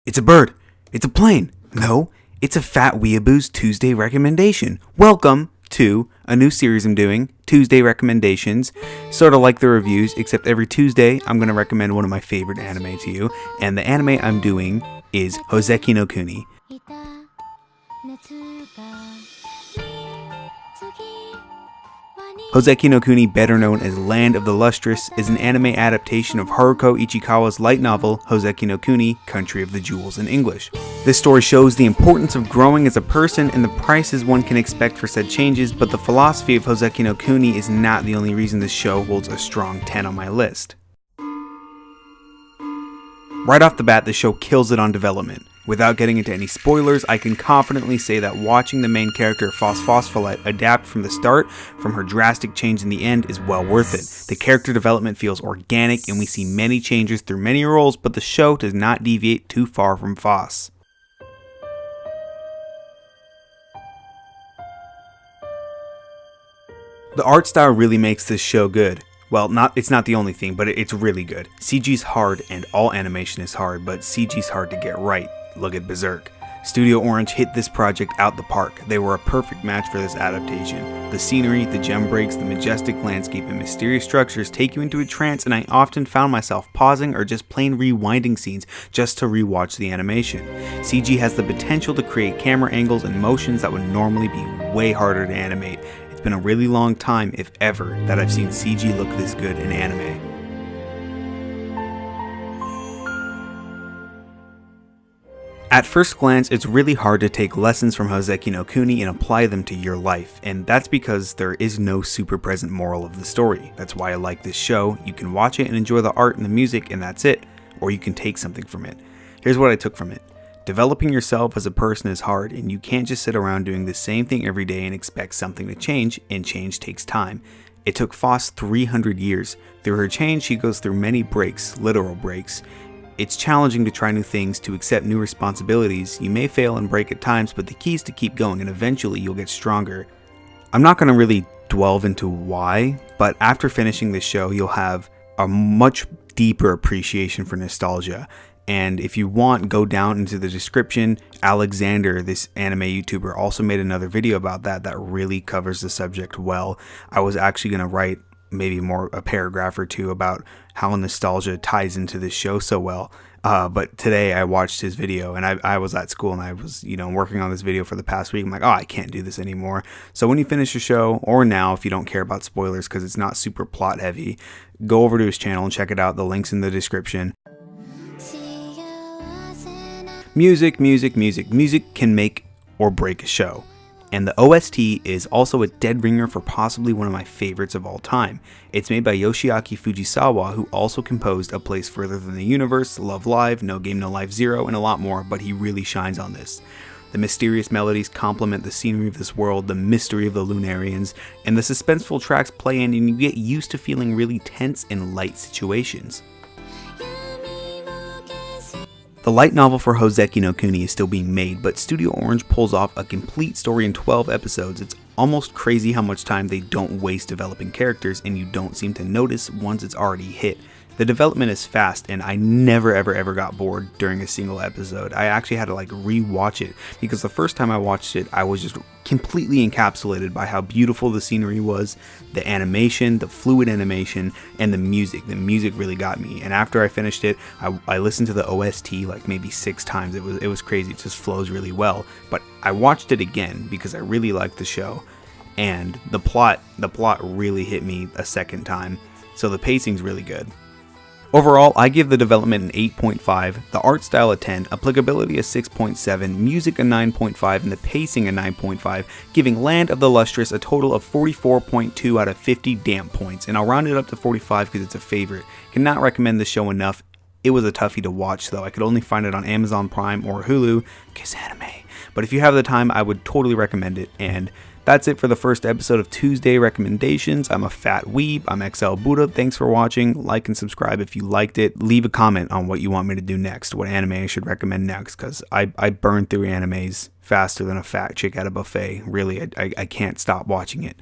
It's a bird. It's a plane. No, it's a fat weeaboo's Tuesday recommendation. Welcome to a new series I'm doing, Tuesday Recommendations. Sort of like the reviews, except every Tuesday I'm going to recommend one of my favorite anime to you. And the anime I'm doing is Houseki No Kuni. Houseki no Kuni, better known as Land of the Lustrous, is an anime adaptation of Haruko Ichikawa's light novel Houseki no Kuni, Country of the Jewels in English. This story shows the importance of growing as a person and the prices one can expect for said changes, but the philosophy of Houseki no Kuni is not the only reason this show holds a strong 10 on my list. Right off the bat, the show kills it on development. Without getting into any spoilers, I can confidently say that watching the main character Phospholite adapt from the start, from her drastic change in the end, is well worth it. The character development feels organic and we see many changes through many roles, but the show does not deviate too far from Phos. The art style really makes this show good. Well, it's not the only thing, but it's really good. CG's hard and all animation is hard, but CG's hard to get right. Look at Berserk. Studio Orange hit this project out the park. They were a perfect match for this adaptation. The scenery, the gem breaks, the majestic landscape, and mysterious structures take you into a trance, and I often found myself pausing or just plain rewinding scenes just to rewatch the animation. CG has the potential to create camera angles and motions that would normally be way harder to animate. It's been a really long time, if ever, that I've seen CG look this good in anime. At first glance, it's really hard to take lessons from Houseki no Kuni and apply them to your life, and that's because there is no super present moral of the story. That's why I like this show. You can watch it and enjoy the art and the music, and that's it. Or you can take something from it. Here's what I took from it. Developing yourself as a person is hard, and you can't just sit around doing the same thing every day and expect something to change, and change takes time. It took Phos 300 years. Through her change, she goes through many breaks, literal breaks. It's challenging to try new things, to accept new responsibilities. You may fail and break at times, but the key is to keep going and eventually you'll get stronger. I'm not going to really delve into why, but after finishing this show, you'll have a much deeper appreciation for nostalgia. And if you want, go down into the description. Aleczandxr, this anime YouTuber, also made another video about that really covers the subject well. I was actually going to write maybe a paragraph or two about how nostalgia ties into this show so well. But today I watched his video and I was at school and I was, working on this video for the past week. I'm like, I can't do this anymore. So when you finish the show, or now if you don't care about spoilers because it's not super plot heavy, go over to his channel and check it out. The link's in the description. Music can make or break a show. And the OST is also a dead ringer for possibly one of my favorites of all time. It's made by Yoshiaki Fujisawa, who also composed A Place Further Than the Universe, Love Live, No Game No Life 0, and a lot more, but he really shines on this. The mysterious melodies complement the scenery of this world, the mystery of the Lunarians, and the suspenseful tracks play in and you get used to feeling really tense in light situations. The light novel for Houseki no Kuni is still being made, but Studio Orange pulls off a complete story in 12 episodes. It's almost crazy how much time they don't waste developing characters, and you don't seem to notice once it's already hit. The development is fast, and I never ever got bored during a single episode. I actually had to re-watch it, because the first time I watched it, I was just completely encapsulated by how beautiful the scenery was, the animation, the fluid animation, and the music. The music really got me, and after I finished it, I listened to the OST maybe 6 times. It was crazy. It just flows really well. But I watched it again because I really liked the show, and the plot really hit me a second time. So the pacing's really good. Overall, I give the development an 8.5, the art style a 10, applicability a 6.7, music a 9.5, and the pacing a 9.5, giving Land of the Lustrous a total of 44.2 out of 50 DAAMP points, and I'll round it up to 45 because it's a favorite. Cannot recommend this show enough. It was a toughie to watch though. I could only find it on Amazon Prime or Hulu, cause anime. But if you have the time, I would totally recommend it, and that's it for the first episode of Tuesday Recommendations. I'm a fat weeb. I'm XL Buddha. Thanks for watching. Like and subscribe if you liked it. Leave a comment on what you want me to do next, what anime I should recommend next, because I burn through animes faster than a fat chick at a buffet. Really, I can't stop watching it.